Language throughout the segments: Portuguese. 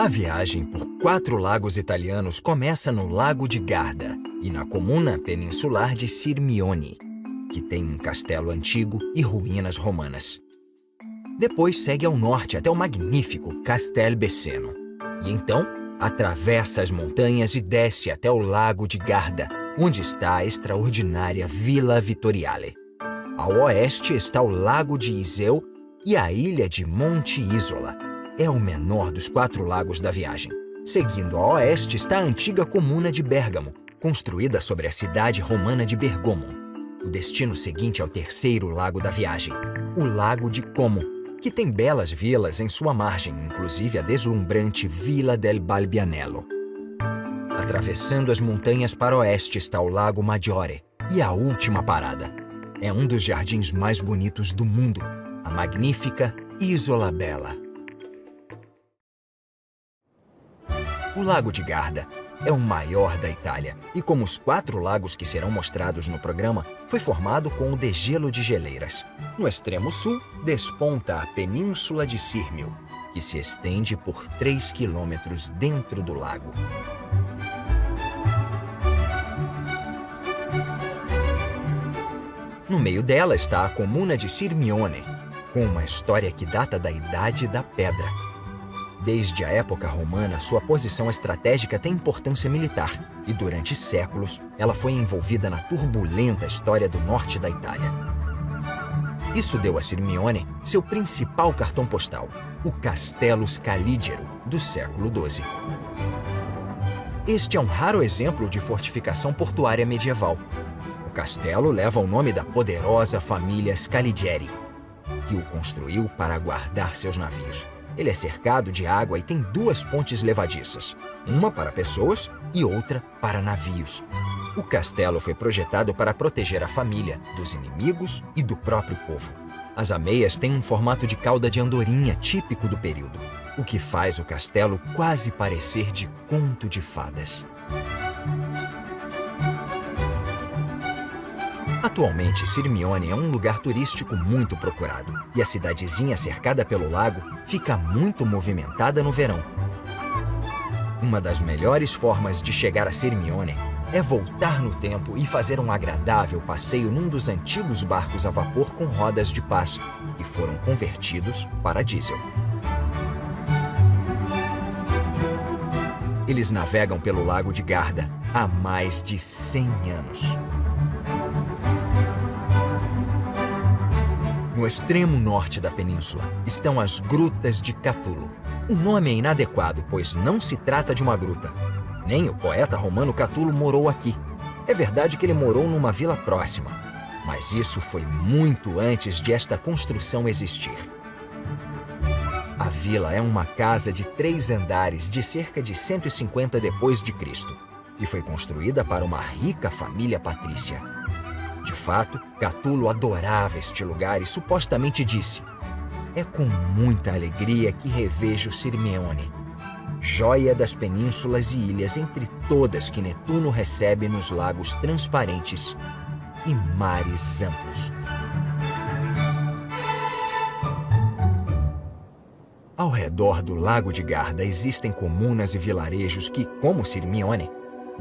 A viagem por 4 lagos italianos começa no Lago de Garda e na comuna peninsular de Sirmione, que tem um castelo antigo e ruínas romanas. Depois segue ao norte até o magnífico Castel Beceno. E então, atravessa as montanhas e desce até o Lago de Garda, onde está a extraordinária Villa Vittoriale. Ao oeste está o Lago de Iseo e a ilha de Monte Isola. É o menor dos 4 lagos da viagem. Seguindo a oeste está a antiga comuna de Bérgamo, construída sobre a cidade romana de Bergamo. O destino seguinte é o terceiro lago da viagem, o Lago de Como, que tem belas vilas em sua margem, inclusive a deslumbrante Villa del Balbianello. Atravessando as montanhas para oeste está o Lago Maggiore e a última parada. É um dos jardins mais bonitos do mundo, a magnífica Isola Bella. O Lago de Garda é o maior da Itália e, como os 4 lagos que serão mostrados no programa, foi formado com o degelo de geleiras. No extremo sul, desponta a Península de Sirmio, que se estende por 3 quilômetros dentro do lago. No meio dela está a comuna de Sirmione, com uma história que data da Idade da Pedra. Desde a época romana, sua posição estratégica tem importância militar e, durante séculos, ela foi envolvida na turbulenta história do norte da Itália. Isso deu a Sirmione seu principal cartão postal, o Castelo Scaligero, do século XII. Este é um raro exemplo de fortificação portuária medieval. O castelo leva o nome da poderosa família Scaligeri, que o construiu para guardar seus navios. Ele é cercado de água e tem 2 pontes levadiças, uma para pessoas e outra para navios. O castelo foi projetado para proteger a família dos inimigos e do próprio povo. As ameias têm um formato de cauda de andorinha típico do período, o que faz o castelo quase parecer de conto de fadas. Atualmente, Sirmione é um lugar turístico muito procurado e a cidadezinha cercada pelo lago fica muito movimentada no verão. Uma das melhores formas de chegar a Sirmione é voltar no tempo e fazer um agradável passeio num dos antigos barcos a vapor com rodas de pás, que foram convertidos para diesel. Eles navegam pelo Lago de Garda há mais de 100 anos. No extremo norte da península estão as Grutas de Catulo. O nome é inadequado, pois não se trata de uma gruta. Nem o poeta romano Catulo morou aqui. É verdade que ele morou numa vila próxima, mas isso foi muito antes de esta construção existir. A vila é uma casa de 3 andares de cerca de 150 depois de Cristo e foi construída para uma rica família patrícia. De fato, Catulo adorava este lugar e supostamente disse: "É com muita alegria que revejo Sirmione, joia das penínsulas e ilhas entre todas que Netuno recebe nos lagos transparentes e mares amplos." Ao redor do Lago de Garda existem comunas e vilarejos que, como Sirmione,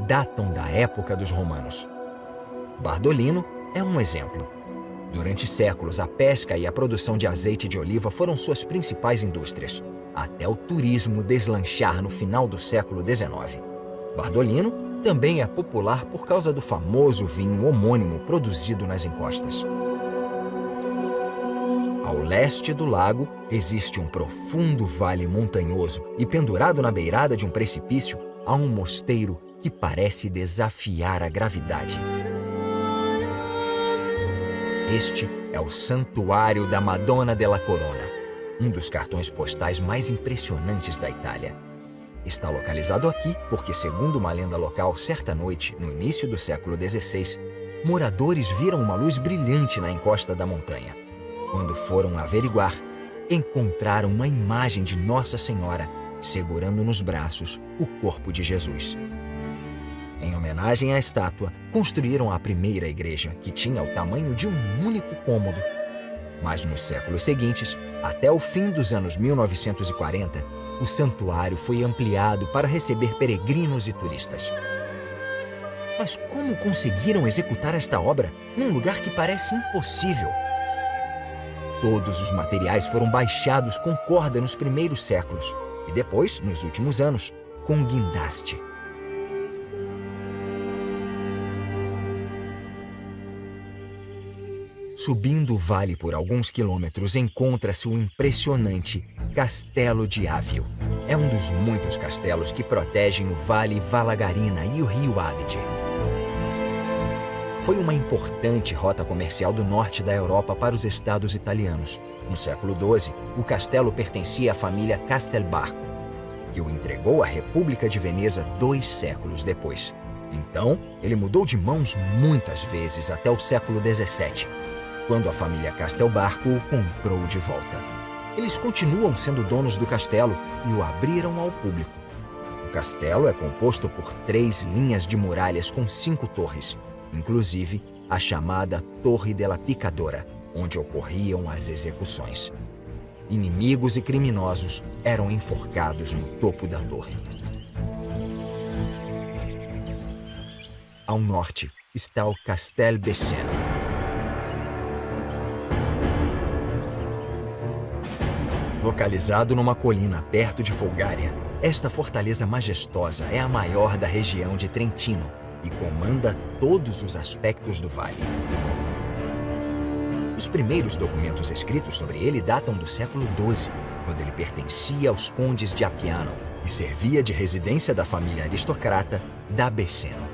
datam da época dos romanos. Bardolino é um exemplo. Durante séculos, a pesca e a produção de azeite de oliva foram suas principais indústrias, até o turismo deslanchar no final do século XIX. Bardolino também é popular por causa do famoso vinho homônimo produzido nas encostas. Ao leste do lago, existe um profundo vale montanhoso e, pendurado na beirada de um precipício, há um mosteiro que parece desafiar a gravidade. Este é o Santuário da Madonna della Corona, um dos cartões postais mais impressionantes da Itália. Está localizado aqui porque, segundo uma lenda local, certa noite, no início do século XVI, moradores viram uma luz brilhante na encosta da montanha. Quando foram averiguar, encontraram uma imagem de Nossa Senhora segurando nos braços o corpo de Jesus. Em homenagem à estátua, construíram a primeira igreja, que tinha o tamanho de um único cômodo. Mas nos séculos seguintes, até o fim dos anos 1940, o santuário foi ampliado para receber peregrinos e turistas. Mas como conseguiram executar esta obra num lugar que parece impossível? Todos os materiais foram baixados com corda nos primeiros séculos e depois, nos últimos anos, com guindaste. Subindo o vale por alguns quilômetros, encontra-se o impressionante Castelo de Ávio. É um dos muitos castelos que protegem o Vale Valagarina e o rio Adige. Foi uma importante rota comercial do norte da Europa para os estados italianos. No século XII, o castelo pertencia à família Castelbarco, que o entregou à República de Veneza 2 séculos depois. Então, ele mudou de mãos muitas vezes até o século XVII, quando a família Castelbarco o comprou de volta. Eles continuam sendo donos do castelo e o abriram ao público. O castelo é composto por 3 linhas de muralhas com 5 torres, inclusive a chamada Torre della Picadora, onde ocorriam as execuções. Inimigos e criminosos eram enforcados no topo da torre. Ao norte está o Castel Beceno. Localizado numa colina perto de Folgária, esta fortaleza majestosa é a maior da região de Trentino e comanda todos os aspectos do vale. Os primeiros documentos escritos sobre ele datam do século XII, quando ele pertencia aos condes de Appiano e servia de residência da família aristocrata da Beceno.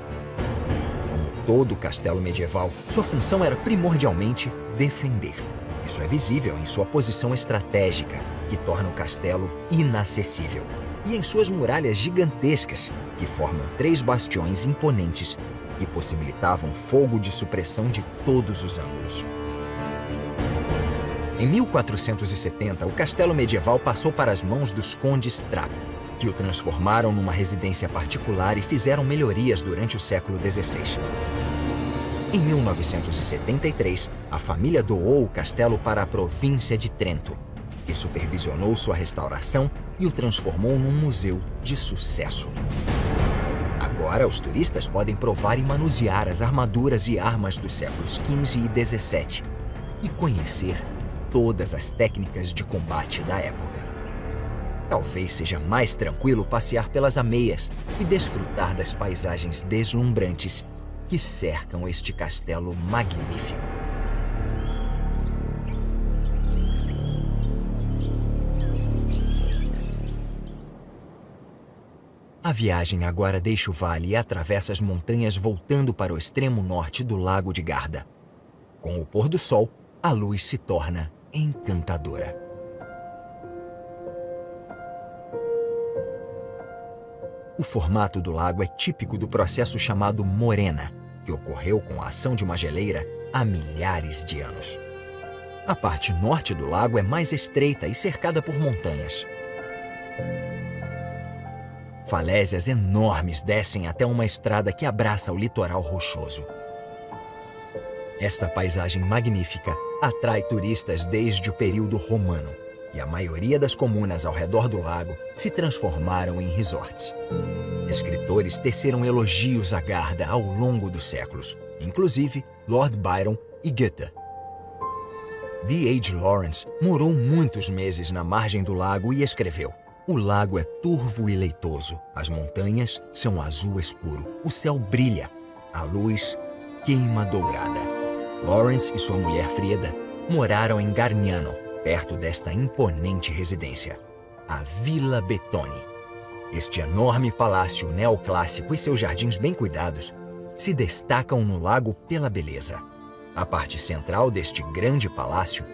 Como todo castelo medieval, sua função era primordialmente defender. Isso é visível em sua posição estratégica, que torna o castelo inacessível, e em suas muralhas gigantescas, que formam 3 bastiões imponentes que possibilitavam fogo de supressão de todos os ângulos. Em 1470, o castelo medieval passou para as mãos dos condes Trapp, que o transformaram numa residência particular e fizeram melhorias durante o século XVI. Em 1973, a família doou o castelo para a província de Trento, que supervisionou sua restauração e o transformou num museu de sucesso. Agora, os turistas podem provar e manusear as armaduras e armas dos séculos XV e XVII e conhecer todas as técnicas de combate da época. Talvez seja mais tranquilo passear pelas ameias e desfrutar das paisagens deslumbrantes que cercam este castelo magnífico. A viagem agora deixa o vale e atravessa as montanhas voltando para o extremo norte do Lago de Garda. Com o pôr do sol, a luz se torna encantadora. O formato do lago é típico do processo chamado morena, que ocorreu com a ação de uma geleira há milhares de anos. A parte norte do lago é mais estreita e cercada por montanhas. Falésias enormes descem até uma estrada que abraça o litoral rochoso. Esta paisagem magnífica atrai turistas desde o período romano, e a maioria das comunas ao redor do lago se transformaram em resorts. Escritores teceram elogios à Garda ao longo dos séculos, inclusive Lord Byron e Goethe. D.H. Lawrence morou muitos meses na margem do lago e escreveu: "O lago é turvo e leitoso, as montanhas são azul escuro, o céu brilha, a luz queima dourada." Lawrence e sua mulher Frieda moraram em Gargnano, perto desta imponente residência, a Villa Bettoni. Este enorme palácio neoclássico e seus jardins bem cuidados se destacam no lago pela beleza. A parte central deste grande palácio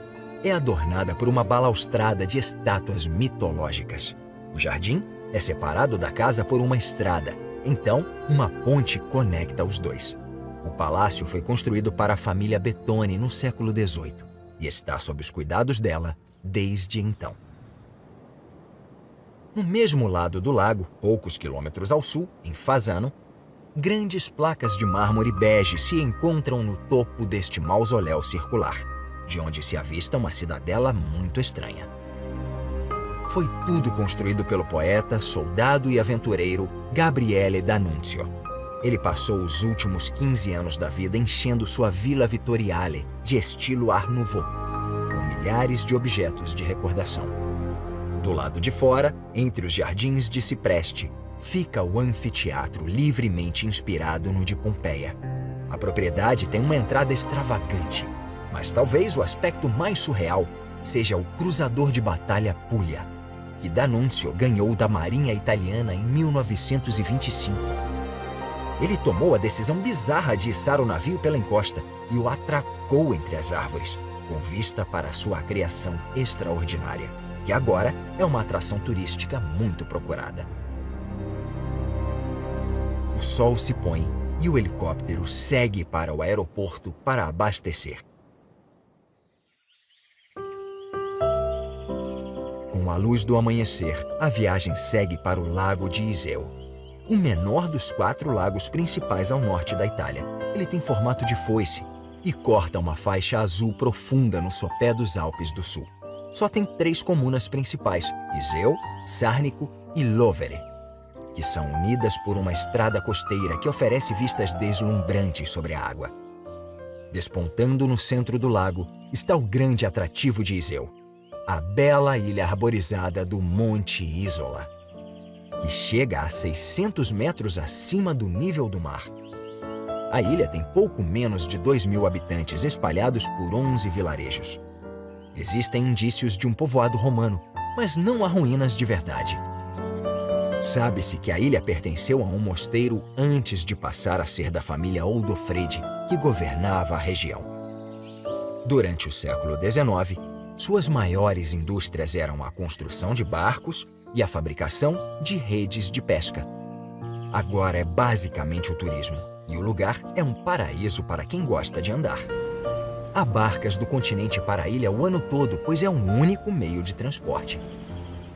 é adornada por uma balaustrada de estátuas mitológicas. O jardim é separado da casa por uma estrada, então uma ponte conecta os dois. O palácio foi construído para a família Bettoni no século XVIII e está sob os cuidados dela desde então. No mesmo lado do lago, poucos quilômetros ao sul, em Fasano, grandes placas de mármore bege se encontram no topo deste mausoléu circular, de onde se avista uma cidadela muito estranha. foi tudo construído pelo poeta, soldado e aventureiro Gabriele D'Annunzio. Ele passou os últimos 15 anos da vida enchendo sua Villa Vittoriale, de estilo Art Nouveau, com milhares de objetos de recordação. Do lado de fora, entre os jardins de cipreste, fica o anfiteatro livremente inspirado no de Pompeia. A propriedade tem uma entrada extravagante, mas talvez o aspecto mais surreal seja o cruzador de batalha Puglia, que D'Annunzio ganhou da Marinha Italiana em 1925. Ele tomou a decisão bizarra de içar o navio pela encosta e o atracou entre as árvores, com vista para sua criação extraordinária, que agora é uma atração turística muito procurada. O sol se põe e o helicóptero segue para o aeroporto para abastecer. Com a luz do amanhecer, a viagem segue para o Lago de Iseo, o menor dos 4 lagos principais ao norte da Itália. Ele tem formato de foice e corta uma faixa azul profunda no sopé dos Alpes do Sul. Só tem 3 comunas principais, Iseo, Sarnico e Lovere, que são unidas por uma estrada costeira que oferece vistas deslumbrantes sobre a água. Despontando no centro do lago está o grande atrativo de Iseo, a bela ilha arborizada do Monte Isola, que chega a 600 metros acima do nível do mar. A ilha tem pouco menos de 2.000 habitantes espalhados por 11 vilarejos. Existem indícios de um povoado romano, mas não há ruínas de verdade. Sabe-se que a ilha pertenceu a um mosteiro antes de passar a ser da família Oldofrede, que governava a região. Durante o século XIX, suas maiores indústrias eram a construção de barcos e a fabricação de redes de pesca. Agora é basicamente o turismo, e o lugar é um paraíso para quem gosta de andar. Há barcas do continente para a ilha o ano todo, pois é um único meio de transporte.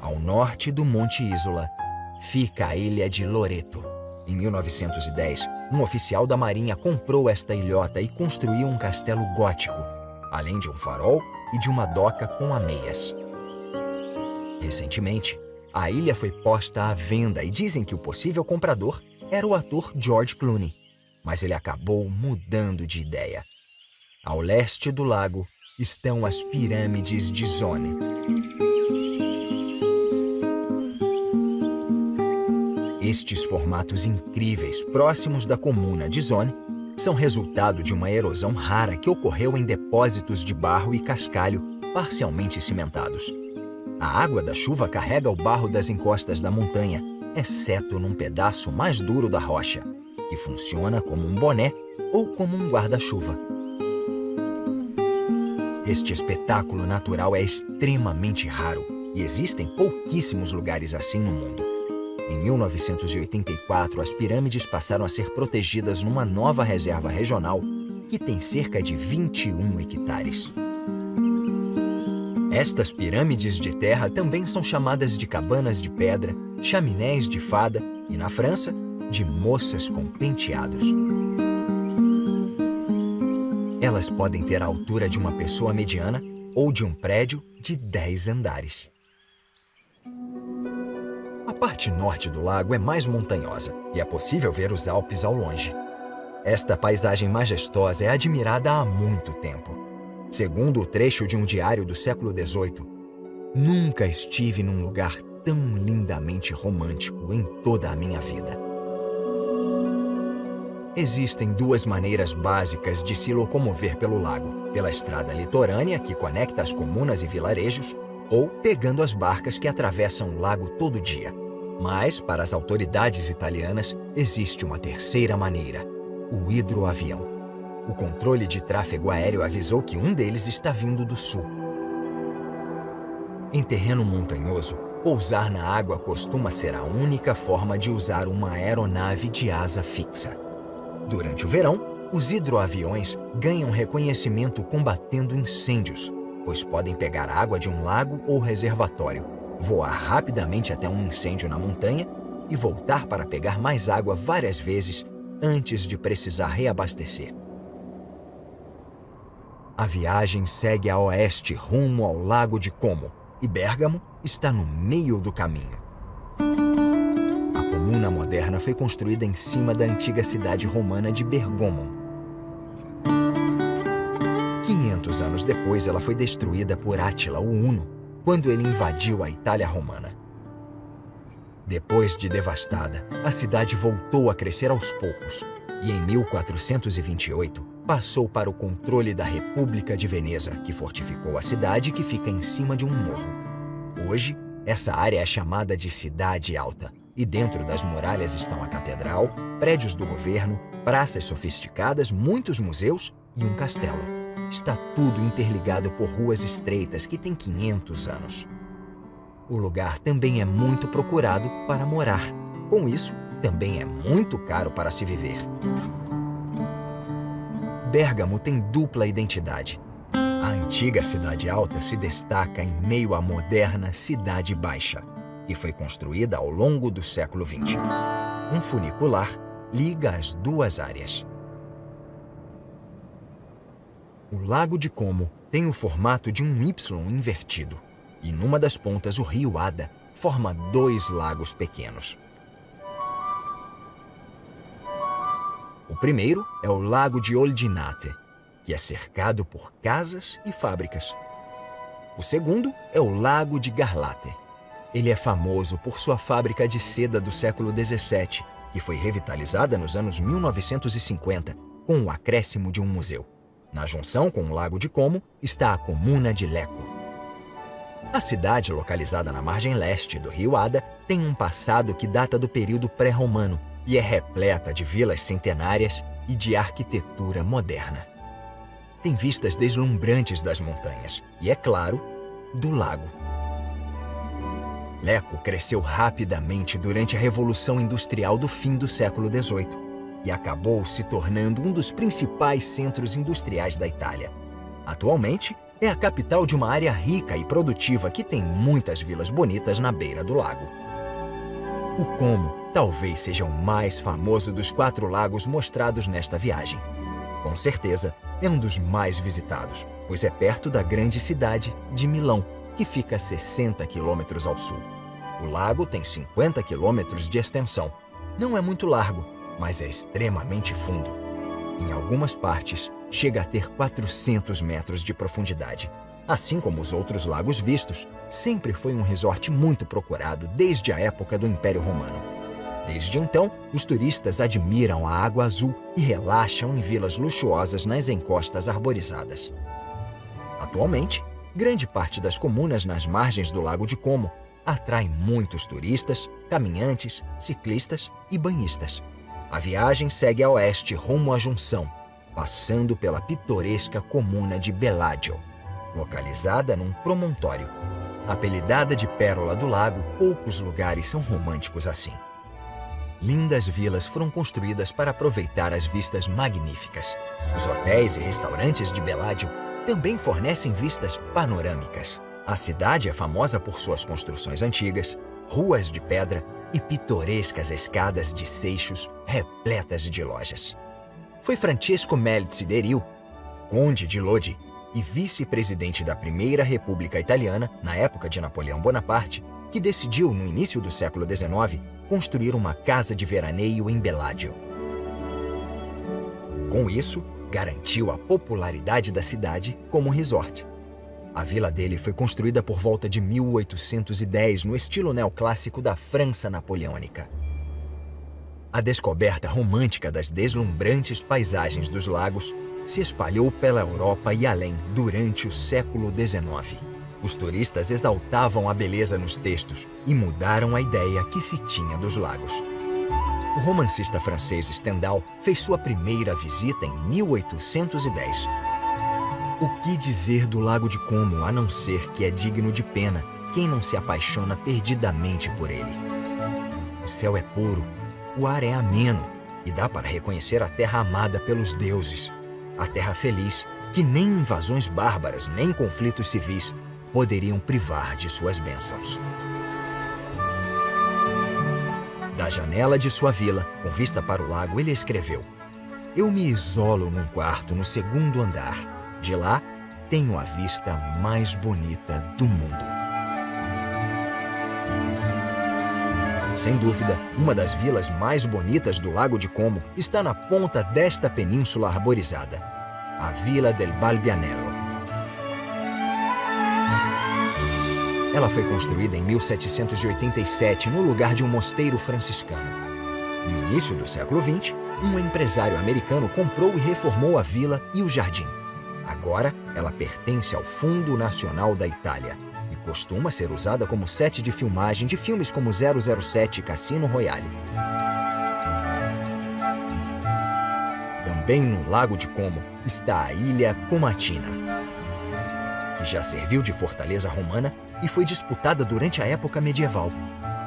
Ao norte do Monte Isola, fica a ilha de Loreto. Em 1910, um oficial da Marinha comprou esta ilhota e construiu um castelo gótico, além de um farol e de uma doca com ameias. Recentemente, a ilha foi posta à venda e dizem que o possível comprador era o ator George Clooney, mas ele acabou mudando de ideia. Ao leste do lago estão as pirâmides de Zone. Estes formatos incríveis, próximos da comuna de Zone, são resultado de uma erosão rara que ocorreu em depósitos de barro e cascalho parcialmente cimentados. A água da chuva carrega o barro das encostas da montanha, exceto num pedaço mais duro da rocha, que funciona como um boné ou como um guarda-chuva. Este espetáculo natural é extremamente raro e existem pouquíssimos lugares assim no mundo. Em 1984, as pirâmides passaram a ser protegidas numa nova reserva regional que tem cerca de 21 hectares. Estas pirâmides de terra também são chamadas de cabanas de pedra, chaminés de fada e, na França, de moças com penteados. Elas podem ter a altura de uma pessoa mediana ou de um prédio de 10 andares. A parte norte do lago é mais montanhosa e é possível ver os Alpes ao longe. Esta paisagem majestosa é admirada há muito tempo. Segundo o trecho de um diário do século XVIII, nunca estive num lugar tão lindamente romântico em toda a minha vida. Existem 2 maneiras básicas de se locomover pelo lago: pela estrada litorânea, que conecta as comunas e vilarejos, ou pegando as barcas que atravessam o lago todo dia. Mas, para as autoridades italianas, existe uma terceira maneira: o hidroavião. O controle de tráfego aéreo avisou que um deles está vindo do sul. Em terreno montanhoso, pousar na água costuma ser a única forma de usar uma aeronave de asa fixa. Durante o verão, os hidroaviões ganham reconhecimento combatendo incêndios, pois podem pegar água de um lago ou reservatório, voar rapidamente até um incêndio na montanha e voltar para pegar mais água várias vezes antes de precisar reabastecer. A viagem segue a oeste rumo ao Lago de Como, e Bérgamo está no meio do caminho. A comuna moderna foi construída em cima da antiga cidade romana de Bergamo. 500 anos depois, ela foi destruída por Átila, o Huno, quando ele invadiu a Itália romana. Depois de devastada, a cidade voltou a crescer aos poucos e, em 1428, passou para o controle da República de Veneza, que fortificou a cidade que fica em cima de um morro. Hoje, essa área é chamada de Cidade Alta, e dentro das muralhas estão a catedral, prédios do governo, praças sofisticadas, muitos museus e um castelo. Está tudo interligado por ruas estreitas que têm 500 anos. O lugar também é muito procurado para morar. Com isso, também é muito caro para se viver. Bérgamo tem dupla identidade. A antiga Cidade Alta se destaca em meio à moderna Cidade Baixa, que foi construída ao longo do século XX. Um funicular liga as duas áreas. O Lago de Como tem o formato de um Y invertido, e numa das pontas o rio Ada forma dois lagos pequenos. O primeiro é o Lago de Oldinate, que é cercado por casas e fábricas. O segundo é o Lago de Garlate. Ele é famoso por sua fábrica de seda do século XVII, que foi revitalizada nos anos 1950, com o acréscimo de um museu. Na junção com o Lago de Como está a comuna de Lecco. A cidade, localizada na margem leste do rio Ada, tem um passado que data do período pré-romano e é repleta de vilas centenárias e de arquitetura moderna. Tem vistas deslumbrantes das montanhas e, é claro, do lago. Lecco cresceu rapidamente durante a Revolução Industrial do fim do século XVIII e acabou se tornando um dos principais centros industriais da Itália. Atualmente, é a capital de uma área rica e produtiva que tem muitas vilas bonitas na beira do lago. O Como talvez seja o mais famoso dos 4 lagos mostrados nesta viagem. Com certeza, é um dos mais visitados, pois é perto da grande cidade de Milão, que fica a 60 quilômetros ao sul. O lago tem 50 quilômetros de extensão. Não é muito largo, mas é extremamente fundo. Em algumas partes, chega a ter 400 metros de profundidade. Assim como os outros lagos vistos, sempre foi um resort muito procurado desde a época do Império Romano. Desde então, os turistas admiram a água azul e relaxam em vilas luxuosas nas encostas arborizadas. Atualmente, grande parte das comunas nas margens do Lago de Como atrai muitos turistas, caminhantes, ciclistas e banhistas. A viagem segue a oeste rumo à junção, passando pela pitoresca comuna de Bellagio, localizada num promontório. Apelidada de Pérola do Lago, poucos lugares são românticos assim. Lindas vilas foram construídas para aproveitar as vistas magníficas. Os hotéis e restaurantes de Bellagio também fornecem vistas panorâmicas. A cidade é famosa por suas construções antigas, ruas de pedra e pitorescas escadas de seixos repletas de lojas. Foi Francesco Melzi Deril, conde de Lodi e vice-presidente da Primeira República Italiana, na época de Napoleão Bonaparte, que decidiu, no início do século XIX, construir uma casa de veraneio em Bellagio. Com isso, garantiu a popularidade da cidade como resort. A vila dele foi construída por volta de 1810 no estilo neoclássico da França napoleônica. A descoberta romântica das deslumbrantes paisagens dos lagos se espalhou pela Europa e além durante o século XIX. Os turistas exaltavam a beleza nos textos e mudaram a ideia que se tinha dos lagos. O romancista francês Stendhal fez sua primeira visita em 1810. O que dizer do Lago de Como, a não ser que é digno de pena quem não se apaixona perdidamente por ele? O céu é puro, o ar é ameno e dá para reconhecer a terra amada pelos deuses, a terra feliz que nem invasões bárbaras nem conflitos civis poderiam privar de suas bênçãos. Da janela de sua vila, com vista para o lago, ele escreveu: "Eu me isolo num quarto no 2º andar. De lá, tenho a vista mais bonita do mundo." Sem dúvida, uma das vilas mais bonitas do Lago de Como está na ponta desta península arborizada, a Vila del Balbianello. Ela foi construída em 1787 no lugar de um mosteiro franciscano. No início do século XX, um empresário americano comprou e reformou a vila e o jardim. Agora, ela pertence ao Fundo Nacional da Itália e costuma ser usada como set de filmagem de filmes como 007 e Cassino Royale. Também no Lago de Como está a Ilha Comatina, que já serviu de fortaleza romana e foi disputada durante a época medieval.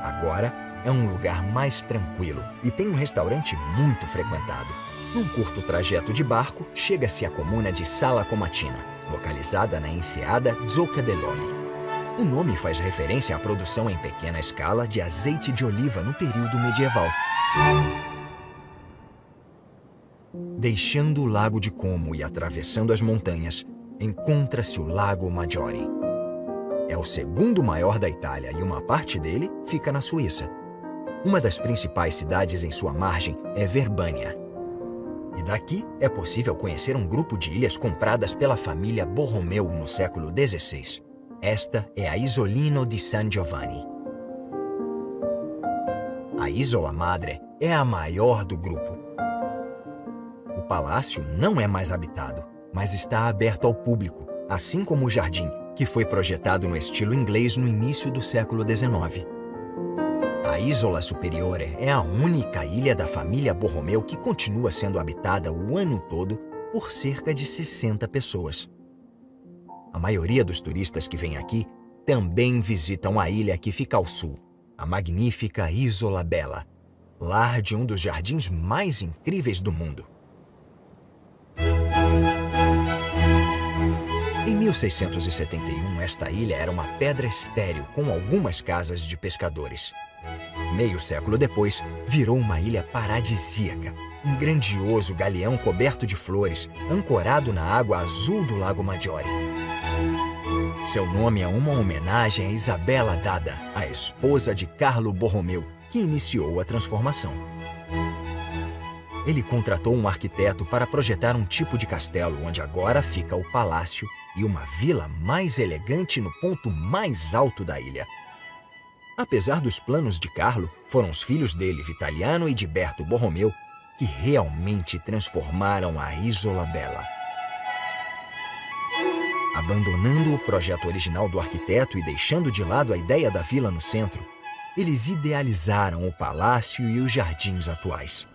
Agora é um lugar mais tranquilo e tem um restaurante muito frequentado. Num curto trajeto de barco, chega-se à comuna de Sala Comatina, localizada na enseada Zocca dell'Oli. O nome faz referência à produção em pequena escala de azeite de oliva no período medieval. Deixando o Lago de Como e atravessando as montanhas, encontra-se o Lago Maggiore. É o segundo maior da Itália e uma parte dele fica na Suíça. Uma das principais cidades em sua margem é Verbania. E daqui é possível conhecer um grupo de ilhas compradas pela família Borromeu no século XVI. Esta é a Isolino di San Giovanni. A Isola Madre é a maior do grupo. O palácio não é mais habitado, mas está aberto ao público, assim como o jardim, que foi projetado no estilo inglês no início do século XIX. A Isola Superiore é a única ilha da família Borromeu que continua sendo habitada o ano todo por cerca de 60 pessoas. A maioria dos turistas que vêm aqui também visitam a ilha que fica ao sul, a magnífica Isola Bella, lar de um dos jardins mais incríveis do mundo. Em 1671, esta ilha era uma pedra estéril com algumas casas de pescadores. Meio século depois, virou uma ilha paradisíaca, um grandioso galeão coberto de flores, ancorado na água azul do Lago Maggiore. Seu nome é uma homenagem a Isabella D'Adda, a esposa de Carlo Borromeu, que iniciou a transformação. Ele contratou um arquiteto para projetar um tipo de castelo onde agora fica o palácio e uma vila mais elegante no ponto mais alto da ilha. Apesar dos planos de Carlo, foram os filhos dele, Vitaliano e Diberto Borromeu, que realmente transformaram a Isola Bella. Abandonando o projeto original do arquiteto e deixando de lado a ideia da vila no centro, eles idealizaram o palácio e os jardins atuais.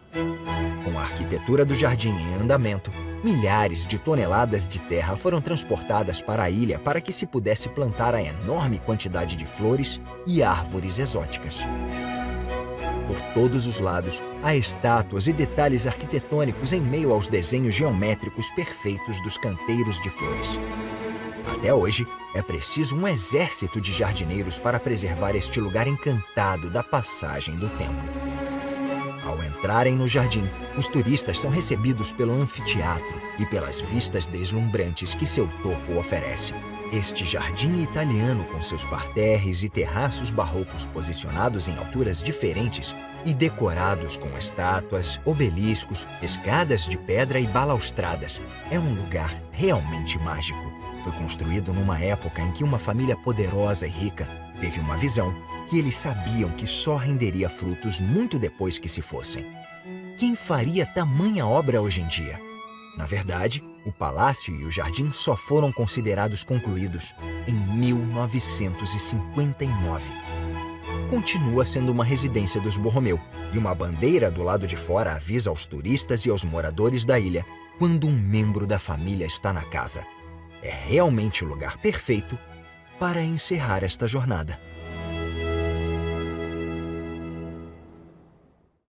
Com a arquitetura do jardim em andamento, milhares de toneladas de terra foram transportadas para a ilha para que se pudesse plantar a enorme quantidade de flores e árvores exóticas. Por todos os lados, há estátuas e detalhes arquitetônicos em meio aos desenhos geométricos perfeitos dos canteiros de flores. Até hoje, é preciso um exército de jardineiros para preservar este lugar encantado da passagem do tempo. Ao entrarem no jardim, os turistas são recebidos pelo anfiteatro e pelas vistas deslumbrantes que seu topo oferece. Este jardim italiano, com seus parterres e terraços barrocos posicionados em alturas diferentes e decorados com estátuas, obeliscos, escadas de pedra e balaustradas, é um lugar realmente mágico. Foi construído numa época em que uma família poderosa e rica teve uma visão que eles sabiam que só renderia frutos muito depois que se fossem. Quem faria tamanha obra hoje em dia? Na verdade, o palácio e o jardim só foram considerados concluídos em 1959. Continua sendo uma residência dos Borromeu, e uma bandeira do lado de fora avisa aos turistas e aos moradores da ilha quando um membro da família está na casa. É realmente o lugar perfeito para encerrar esta jornada.